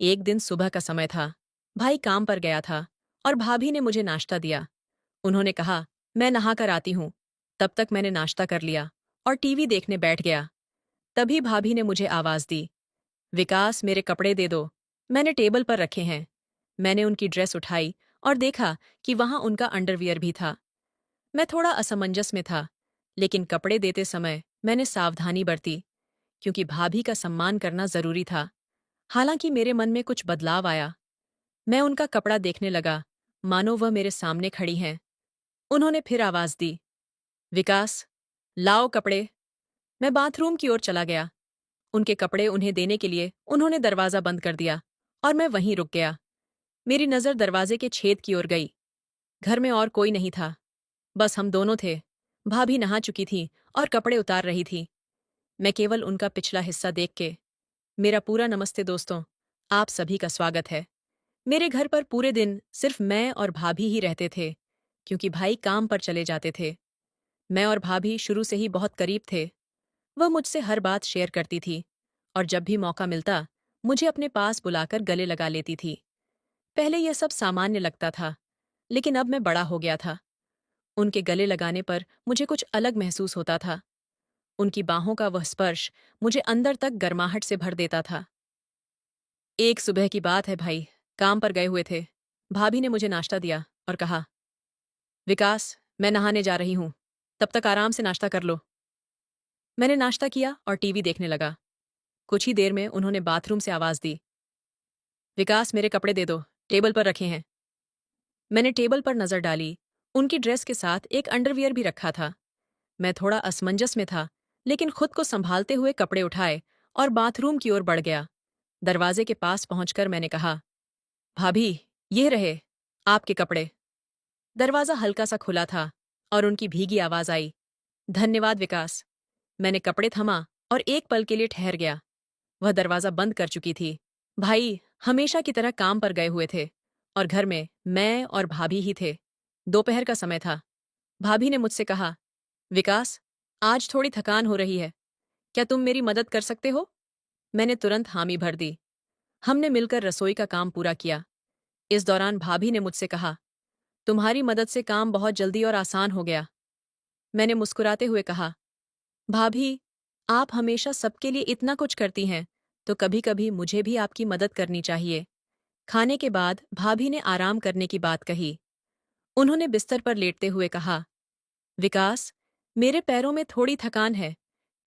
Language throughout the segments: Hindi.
एक दिन सुबह का समय था। भाई काम पर गया था और भाभी ने मुझे नाश्ता दिया। उन्होंने कहा, मैं नहाकर आती हूँ। तब तक मैंने नाश्ता कर लिया और टीवी देखने बैठ गया। तभी भाभी ने मुझे आवाज दी, विकास मेरे कपड़े दे दो, मैंने टेबल पर रखे हैं। मैंने उनकी ड्रेस उठाई और देखा कि वहां उनका अंडरवियर भी था। मैं थोड़ा असमंजस में था, लेकिन कपड़े देते समय मैंने सावधानी बरती, क्योंकि भाभी का सम्मान करना जरूरी था। हालांकि मेरे मन में कुछ बदलाव आया। मैं उनका कपड़ा देखने लगा, मानो वह मेरे सामने खड़ी हैं। उन्होंने फिर आवाज दी, विकास, लाओ कपड़े। मैं बाथरूम की ओर चला गया। उनके कपड़े उन्हें देने के लिए उन्होंने दरवाजा बंद कर दिया और मैं वहीं रुक गया। मेरी नजर दरवाजे के छेद की ओर गई। घर में और कोई नहीं था, बस हम दोनों थे। भाभी नहा चुकी थी और कपड़े उतार रही थी। मैं केवल उनका पिछला हिस्सा देख के, मेरा पूरा नमस्ते दोस्तों, आप सभी का स्वागत है। मेरे घर पर पूरे दिन सिर्फ मैं और भाभी ही रहते थे, क्योंकि भाई काम पर चले जाते थे। मैं और भाभी शुरू से ही बहुत करीब थे। वह मुझसे हर बात शेयर करती थी और जब भी मौका मिलता मुझे अपने पास बुलाकर गले लगा लेती थी। पहले यह सब सामान्य लगता था, लेकिन अब मैं बड़ा हो गया था। उनके गले लगाने पर मुझे कुछ अलग महसूस होता था। उनकी बाहों का वह स्पर्श मुझे अंदर तक गर्माहट से भर देता था। एक सुबह की बात है भाई, काम पर गए हुए थे। भाभी ने मुझे नाश्ता दिया और कहा, विकास, मैं नहाने जा रही हूं, तब तक आराम से नाश्ता कर लो। मैंने नाश्ता किया और टीवी देखने लगा। कुछ ही देर में उन्होंने बाथरूम से आवाज दी, विकास मेरे कपड़े दे दो, टेबल पर रखे हैं। मैंने टेबल पर नजर डाली। उनकी ड्रेस के साथ एक अंडरवियर भी रखा था। मैं थोड़ा असमंजस में था, लेकिन खुद को संभालते हुए कपड़े उठाए और बाथरूम की ओर बढ़ गया। दरवाजे के पास पहुंचकर मैंने कहा, भाभी, ये रहे आपके कपड़े। दरवाजा हल्का सा खुला था और उनकी भीगी आवाज आई, धन्यवाद विकास। मैंने कपड़े थमा और एक पल के लिए ठहर गया। वह दरवाजा बंद कर चुकी थी। भाई हमेशा की तरह काम पर गए हुए थे और घर में मैं और भाभी ही थे। दोपहर का समय था। भाभी ने मुझसे कहा, विकास, आज थोड़ी थकान हो रही है, क्या तुम मेरी मदद कर सकते हो? मैंने तुरंत हामी भर दी। हमने मिलकर रसोई का काम पूरा किया। इस दौरान भाभी ने मुझसे कहा, तुम्हारी मदद से काम बहुत जल्दी और आसान हो गया। मैंने मुस्कुराते हुए कहा, भाभी, आप हमेशा सबके लिए इतना कुछ करती हैं, तो कभी-कभी मुझे भी आपकी मदद करनी चाहिए। खाने के बाद भाभी ने आराम करने की बात कही। उन्होंने बिस्तर पर लेटते हुए कहा, विकास, मेरे पैरों में थोड़ी थकान है,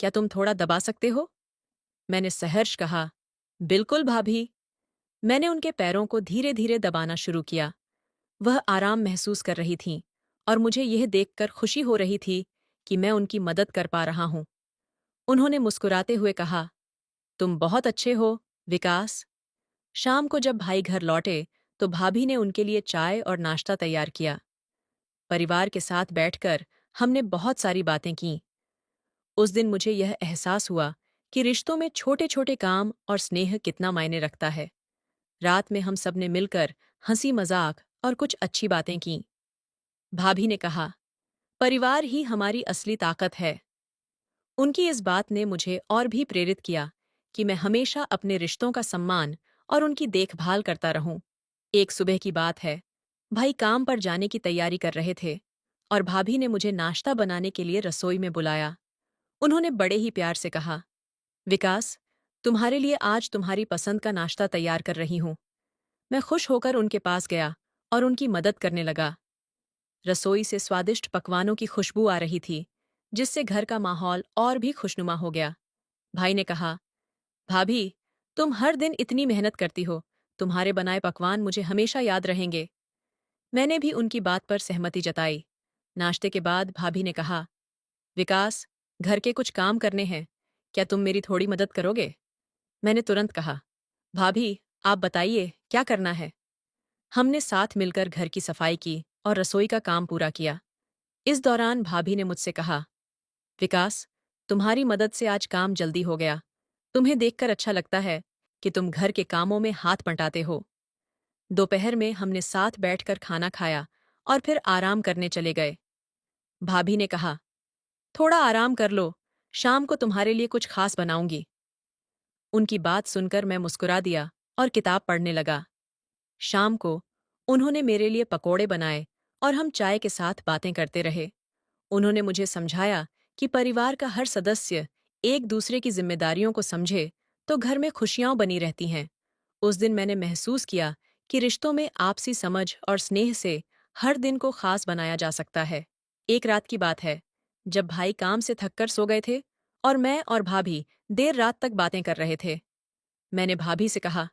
क्या तुम थोड़ा दबा सकते हो? मैंने सहर्ष कहा, बिल्कुल भाभी। मैंने उनके पैरों को धीरे धीरे दबाना शुरू किया। वह आराम महसूस कर रही थीं और मुझे यह देखकर खुशी हो रही थी कि मैं उनकी मदद कर पा रहा हूं। उन्होंने मुस्कुराते हुए कहा, तुम बहुत अच्छे हो, विकास। शाम को जब भाई घर लौटे तो भाभी ने उनके लिए चाय और नाश्ता तैयार किया। परिवार के साथ बैठकर हमने बहुत सारी बातें की। उस दिन मुझे यह एहसास हुआ कि रिश्तों में छोटे छोटे काम और स्नेह कितना मायने रखता है। रात में हम सबने मिलकर हंसी मजाक और कुछ अच्छी बातें की। भाभी ने कहा, परिवार ही हमारी असली ताकत है। उनकी इस बात ने मुझे और भी प्रेरित किया कि मैं हमेशा अपने रिश्तों का सम्मान और उनकी देखभाल करता रहूं। एक सुबह की बात है। भाई काम पर जाने की तैयारी कर रहे थे और भाभी ने मुझे नाश्ता बनाने के लिए रसोई में बुलाया। उन्होंने बड़े ही प्यार से कहा, विकास, तुम्हारे लिए आज तुम्हारी पसंद का नाश्ता तैयार कर रही हूं। मैं खुश होकर उनके पास गया और उनकी मदद करने लगा। रसोई से स्वादिष्ट पकवानों की खुशबू आ रही थी, जिससे घर का माहौल और भी खुशनुमा हो गया। भाई ने कहा, भाभी, तुम हर दिन इतनी मेहनत करती हो, तुम्हारे बनाए पकवान मुझे हमेशा याद रहेंगे। मैंने भी उनकी बात पर सहमति जताई। नाश्ते के बाद भाभी ने कहा, विकास, घर के कुछ काम करने हैं, क्या तुम मेरी थोड़ी मदद करोगे? मैंने तुरंत कहा, भाभी, आप बताइए क्या करना है। हमने साथ मिलकर घर की सफाई की और रसोई का काम पूरा किया। इस दौरान भाभी ने मुझसे कहा, विकास, तुम्हारी मदद से आज काम जल्दी हो गया। तुम्हें देखकर अच्छा लगता है कि तुम घर के कामों में हाथ बंटाते हो। दोपहर में हमने साथ बैठकर खाना खाया और फिर आराम करने चले गए। भाभी ने कहा, थोड़ा आराम कर लो, शाम को तुम्हारे लिए कुछ खास बनाऊंगी। उनकी बात सुनकर मैं मुस्कुरा दिया और किताब पढ़ने लगा। शाम को उन्होंने मेरे लिए पकोड़े बनाए और हम चाय के साथ बातें करते रहे। उन्होंने मुझे समझाया कि परिवार का हर सदस्य एक दूसरे की जिम्मेदारियों को समझे तो घर में खुशियां बनी रहती हैं। उस दिन मैंने महसूस किया कि रिश्तों में आपसी समझ और स्नेह से हर दिन को खास बनाया जा सकता है। एक रात की बात है, जब भाई काम से थककर सो गए थे और मैं और भाभी देर रात तक बातें कर रहे थे। मैंने भाभी से कहा,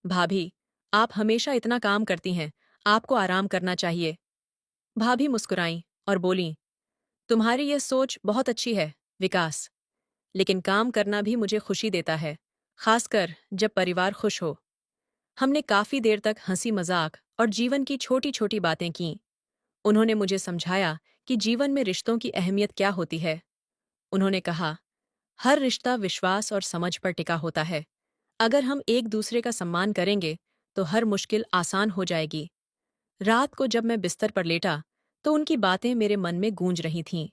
भाभी, आप हमेशा इतना काम करती हैं, आपको आराम करना चाहिए। भाभी मुस्कुराईं और बोलीं, तुम्हारी यह सोच बहुत अच्छी है, विकास। लेकिन काम करना भी मुझे खुशी देता है, खासकर जब परिवार खुश हो। हमने काफी देर तक हंसी मजाक और जीवन की छोटी छोटी बातें की। उन्होंने मुझे समझाया कि जीवन में रिश्तों की अहमियत क्या होती है। उन्होंने कहा, हर रिश्ता विश्वास और समझ पर टिका होता है। अगर हम एक दूसरे का सम्मान करेंगे तो हर मुश्किल आसान हो जाएगी। रात को जब मैं बिस्तर पर लेटा तो उनकी बातें मेरे मन में गूंज रही थीं।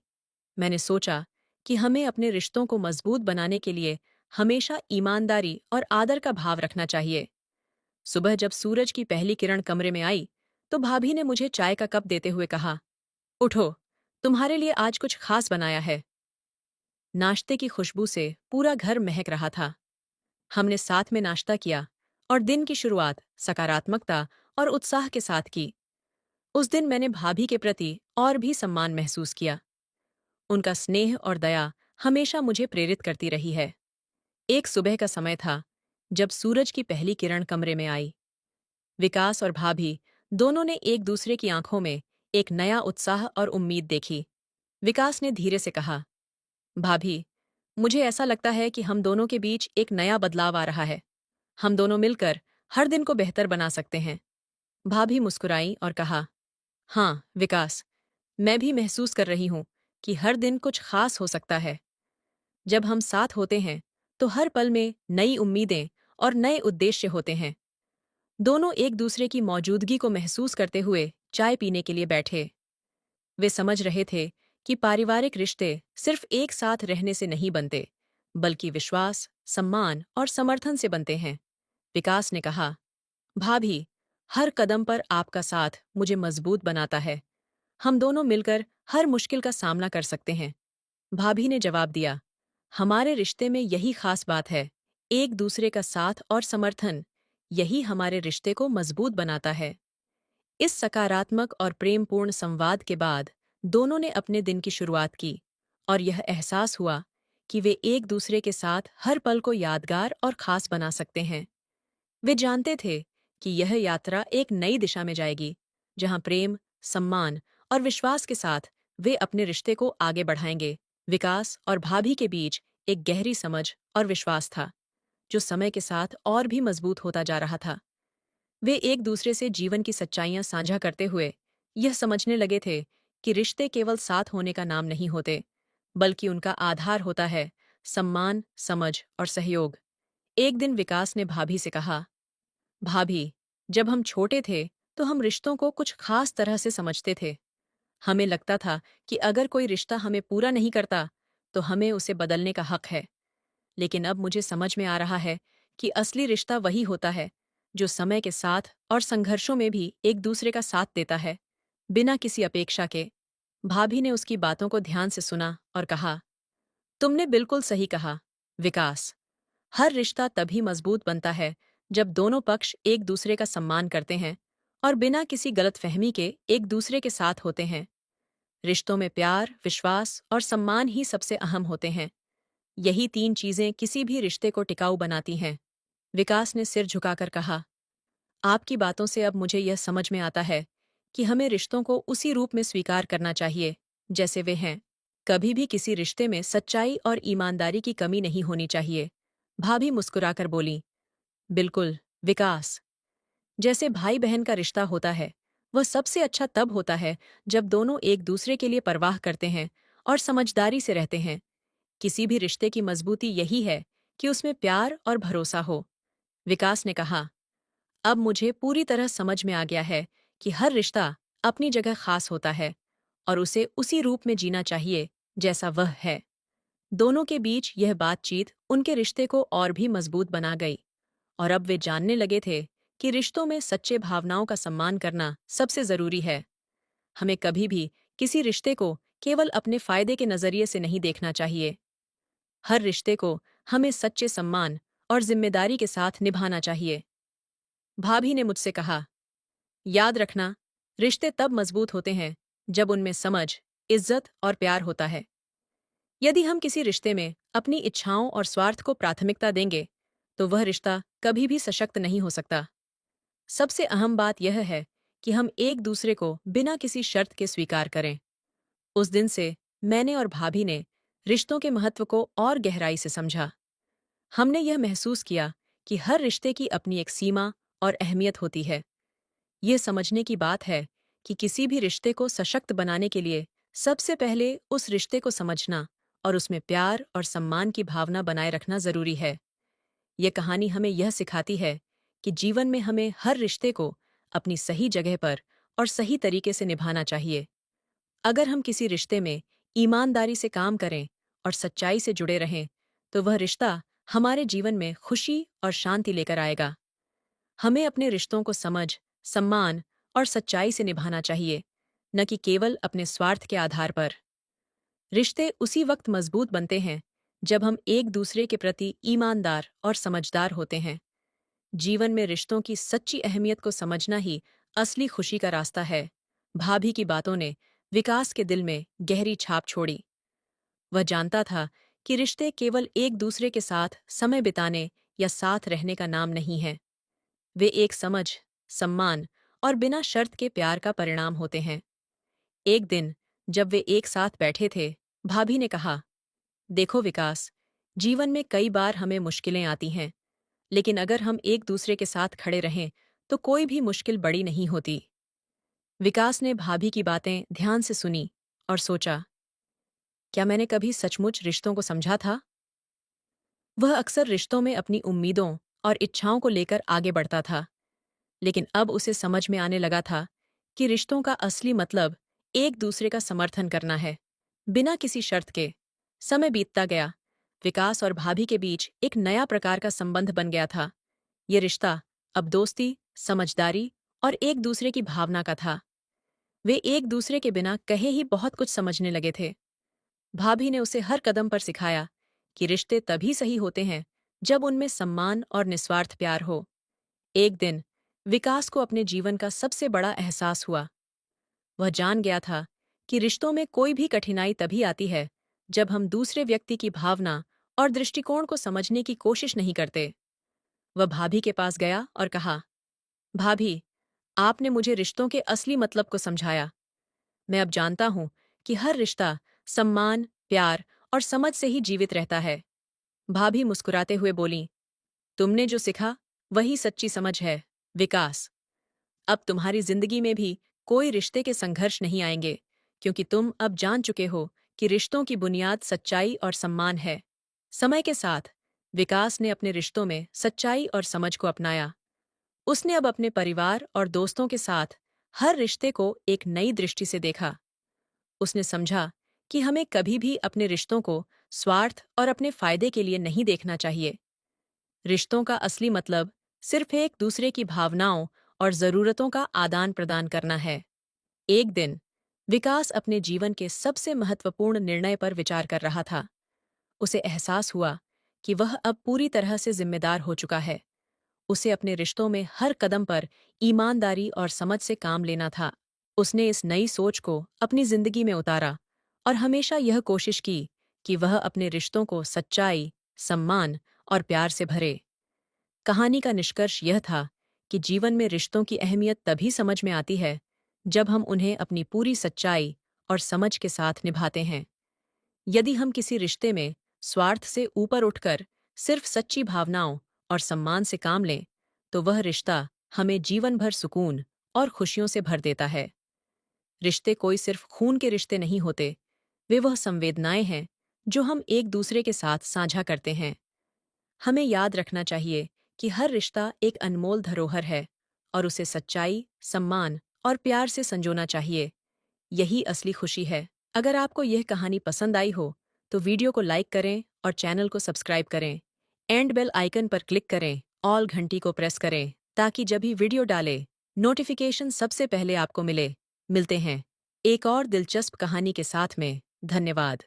मैंने सोचा कि हमें अपने रिश्तों को मजबूत बनाने के लिए हमेशा ईमानदारी और आदर का भाव रखना चाहिए। सुबह जब सूरज की पहली किरण कमरे में आई तो भाभी ने मुझे चाय का कप देते हुए कहा, उठो, तुम्हारे लिए आज कुछ खास बनाया है। नाश्ते की खुशबू से पूरा घर महक रहा था। हमने साथ में नाश्ता किया और दिन की शुरुआत सकारात्मकता और उत्साह के साथ की। उस दिन मैंने भाभी के प्रति और भी सम्मान महसूस किया। उनका स्नेह और दया हमेशा मुझे प्रेरित करती रही है। एक सुबह का समय था जब सूरज की पहली किरण कमरे में आई। विकास और भाभी दोनों ने एक दूसरे की आंखों में एक नया उत्साह और उम्मीद देखी। विकास ने धीरे से कहा, भाभी, मुझे ऐसा लगता है कि हम दोनों के बीच एक नया बदलाव आ रहा है। हम दोनों मिलकर हर दिन को बेहतर बना सकते हैं। भाभी मुस्कुराई और कहा, हाँ विकास, मैं भी महसूस कर रही हूं कि हर दिन कुछ खास हो सकता है। जब हम साथ होते हैं तो हर पल में नई उम्मीदें और नए उद्देश्य होते हैं। दोनों एक दूसरे की मौजूदगी को महसूस करते हुए चाय पीने के लिए बैठे। वे समझ रहे थे कि पारिवारिक रिश्ते सिर्फ एक साथ रहने से नहीं बनते, बल्कि विश्वास, सम्मान और समर्थन से बनते हैं। विकास ने कहा, भाभी, हर कदम पर आपका साथ मुझे मजबूत बनाता है। हम दोनों मिलकर हर मुश्किल का सामना कर सकते हैं। भाभी ने जवाब दिया, हमारे रिश्ते में यही खास बात है, एक दूसरे का साथ और समर्थन, यही हमारे रिश्ते को मजबूत बनाता है। इस सकारात्मक और प्रेमपूर्ण संवाद के बाद दोनों ने अपने दिन की शुरुआत की और यह एहसास हुआ कि वे एक दूसरे के साथ हर पल को यादगार और खास बना सकते हैं। वे जानते थे कि यह यात्रा एक नई दिशा में जाएगी, जहां प्रेम, सम्मान और विश्वास के साथ वे अपने रिश्ते को आगे बढ़ाएंगे। विकास और भाभी के बीच एक गहरी समझ और विश्वास था, जो समय के साथ और भी मजबूत होता जा रहा था। वे एक दूसरे से जीवन की सच्चाइयां साझा करते हुए यह समझने लगे थे कि रिश्ते केवल साथ होने का नाम नहीं होते, बल्कि उनका आधार होता है सम्मान, समझ और सहयोग। एक दिन विकास ने भाभी से कहा, भाभी, जब हम छोटे थे तो हम रिश्तों को कुछ खास तरह से समझते थे। हमें लगता था कि अगर कोई रिश्ता हमें पूरा नहीं करता तो हमें उसे बदलने का हक है। लेकिन अब मुझे समझ में आ रहा है कि असली रिश्ता वही होता है जो समय के साथ और संघर्षों में भी एक दूसरे का साथ देता है, बिना किसी अपेक्षा के। भाभी ने उसकी बातों को ध्यान से सुना और कहा, तुमने बिल्कुल सही कहा, विकास। हर रिश्ता तभी मजबूत बनता है जब दोनों पक्ष एक दूसरे का सम्मान करते हैं और बिना किसी गलतफहमी के एक दूसरे के साथ होते हैं। रिश्तों में प्यार, विश्वास और सम्मान ही सबसे अहम होते हैं। यही तीन चीजें किसी भी रिश्ते को टिकाऊ बनाती हैं। विकास ने सिर झुकाकर कहा, आपकी बातों से अब मुझे यह समझ में आता है कि हमें रिश्तों को उसी रूप में स्वीकार करना चाहिए जैसे वे हैं। कभी भी किसी रिश्ते में सच्चाई और ईमानदारी की कमी नहीं होनी चाहिए। भाभी मुस्कुराकर बोली, बिल्कुल, विकास। जैसे भाई बहन का रिश्ता होता है, वह सबसे अच्छा तब होता है जब दोनों एक दूसरे के लिए परवाह करते हैं और समझदारी से रहते हैं। किसी भी रिश्ते की मजबूती यही है कि उसमें प्यार और भरोसा हो। विकास ने कहा, अब मुझे पूरी तरह समझ में आ गया है कि हर रिश्ता अपनी जगह खास होता है और उसे उसी रूप में जीना चाहिए जैसा वह है। दोनों के बीच यह बातचीत उनके रिश्ते को और भी मजबूत बना गई और अब वे जानने लगे थे कि रिश्तों में सच्चे भावनाओं का सम्मान करना सबसे जरूरी है। हमें कभी भी किसी रिश्ते को केवल अपने फायदे के नजरिए से नहीं देखना चाहिए। हर रिश्ते को हमें सच्चे सम्मान और जिम्मेदारी के साथ निभाना चाहिए। भाभी ने मुझसे कहा, याद रखना, रिश्ते तब मजबूत होते हैं जब उनमें समझ, इज्जत और प्यार होता है। यदि हम किसी रिश्ते में अपनी इच्छाओं और स्वार्थ को प्राथमिकता देंगे, तो वह रिश्ता कभी भी सशक्त नहीं हो सकता। सबसे अहम बात यह है कि हम एक दूसरे को बिना किसी शर्त के स्वीकार करें। उस दिन से मैंने और भाभी ने रिश्तों के महत्व को और गहराई से समझा। हमने यह महसूस किया कि हर रिश्ते की अपनी एक सीमा और अहमियत होती है। ये समझने की बात है कि किसी भी रिश्ते को सशक्त बनाने के लिए सबसे पहले उस रिश्ते को समझना और उसमें प्यार और सम्मान की भावना बनाए रखना जरूरी है। ये कहानी हमें यह सिखाती है कि जीवन में हमें हर रिश्ते को अपनी सही जगह पर और सही तरीके से निभाना चाहिए। अगर हम किसी रिश्ते में ईमानदारी से काम करें और सच्चाई से जुड़े रहें, तो वह रिश्ता हमारे जीवन में खुशी और शांति लेकर आएगा। हमें अपने रिश्तों को समझ, सम्मान और सच्चाई से निभाना चाहिए, न कि केवल अपने स्वार्थ के आधार पर। रिश्ते उसी वक्त मजबूत बनते हैं जब हम एक दूसरे के प्रति ईमानदार और समझदार होते हैं। जीवन में रिश्तों की सच्ची अहमियत को समझना ही असली खुशी का रास्ता है। भाभी की बातों ने विकास के दिल में गहरी छाप छोड़ी। वह जानता था कि रिश्ते केवल एक दूसरे के साथ समय बिताने या साथ रहने का नाम नहीं है। वे एक समझ, सम्मान और बिना शर्त के प्यार का परिणाम होते हैं। एक दिन जब वे एक साथ बैठे थे, भाभी ने कहा, देखो विकास, जीवन में कई बार हमें मुश्किलें आती हैं, लेकिन अगर हम एक दूसरे के साथ खड़े रहें तो कोई भी मुश्किल बड़ी नहीं होती। विकास ने भाभी की बातें ध्यान से सुनी और सोचा, क्या मैंने कभी सचमुच रिश्तों को समझा था? वह अक्सर रिश्तों में अपनी उम्मीदों और इच्छाओं को लेकर आगे बढ़ता था, लेकिन अब उसे समझ में आने लगा था कि रिश्तों का असली मतलब एक दूसरे का समर्थन करना है, बिना किसी शर्त के। समय बीतता गया, विकास और भाभी के बीच एक नया प्रकार का संबंध बन गया था। ये रिश्ता अब दोस्ती, समझदारी और एक दूसरे की भावना का था। वे एक दूसरे के बिना कहे ही बहुत कुछ समझने लगे थे। भाभी ने उसे हर कदम पर सिखाया कि रिश्ते तभी सही होते हैं जब उनमें सम्मान और निस्वार्थ प्यार हो। एक दिन विकास को अपने जीवन का सबसे बड़ा एहसास हुआ। वह जान गया था कि रिश्तों में कोई भी कठिनाई तभी आती है जब हम दूसरे व्यक्ति की भावना और दृष्टिकोण को समझने की कोशिश नहीं करते। वह भाभी के पास गया और कहा, भाभी, आपने मुझे रिश्तों के असली मतलब को समझाया। मैं अब जानता हूं कि हर रिश्ता सम्मान, प्यार और समझ से ही जीवित रहता है। भाभी मुस्कुराते हुए बोलीं, तुमने जो सिखा वही सच्ची समझ है, विकास। अब तुम्हारी जिंदगी में भी कोई रिश्ते के संघर्ष नहीं आएंगे, क्योंकि तुम अब जान चुके हो कि रिश्तों की बुनियाद सच्चाई और सम्मान है। समय के साथ विकास ने अपने रिश्तों में सच्चाई और समझ को अपनाया। उसने अब अपने परिवार और दोस्तों के साथ हर रिश्ते को एक नई दृष्टि से देखा। उसने समझा कि हमें कभी भी अपने रिश्तों को स्वार्थ और अपने फायदे के लिए नहीं देखना चाहिए। रिश्तों का असली मतलब सिर्फ एक दूसरे की भावनाओं और जरूरतों का आदान प्रदान करना है। एक दिन विकास अपने जीवन के सबसे महत्वपूर्ण निर्णय पर विचार कर रहा था। उसे एहसास हुआ कि वह अब पूरी तरह से जिम्मेदार हो चुका है। उसे अपने रिश्तों में हर कदम पर ईमानदारी और समझ से काम लेना था। उसने इस नई सोच को अपनी जिंदगी में उतारा और हमेशा यह कोशिश की कि वह अपने रिश्तों को सच्चाई, सम्मान और प्यार से भरे। कहानी का निष्कर्ष यह था कि जीवन में रिश्तों की अहमियत तभी समझ में आती है जब हम उन्हें अपनी पूरी सच्चाई और समझ के साथ निभाते हैं। यदि हम किसी रिश्ते में स्वार्थ से ऊपर उठकर सिर्फ सच्ची भावनाओं और सम्मान से काम लें, तो वह रिश्ता हमें जीवन भर सुकून और खुशियों से भर देता है। रिश्ते कोई सिर्फ खून के रिश्ते नहीं होते, वे वह संवेदनाएं हैं जो हम एक दूसरे के साथ साझा करते हैं। हमें याद रखना चाहिए कि हर रिश्ता एक अनमोल धरोहर है और उसे सच्चाई, सम्मान और प्यार से संजोना चाहिए। यही असली खुशी है। अगर आपको यह कहानी पसंद आई हो तो वीडियो को लाइक करें और चैनल को सब्सक्राइब करें। एंड बेल आइकन पर क्लिक करें ऑल घंटी को प्रेस करें ताकि जब भी वीडियो डाले नोटिफिकेशन सबसे पहले आपको मिले। मिलते हैं एक और दिलचस्प कहानी के साथ में। धन्यवाद।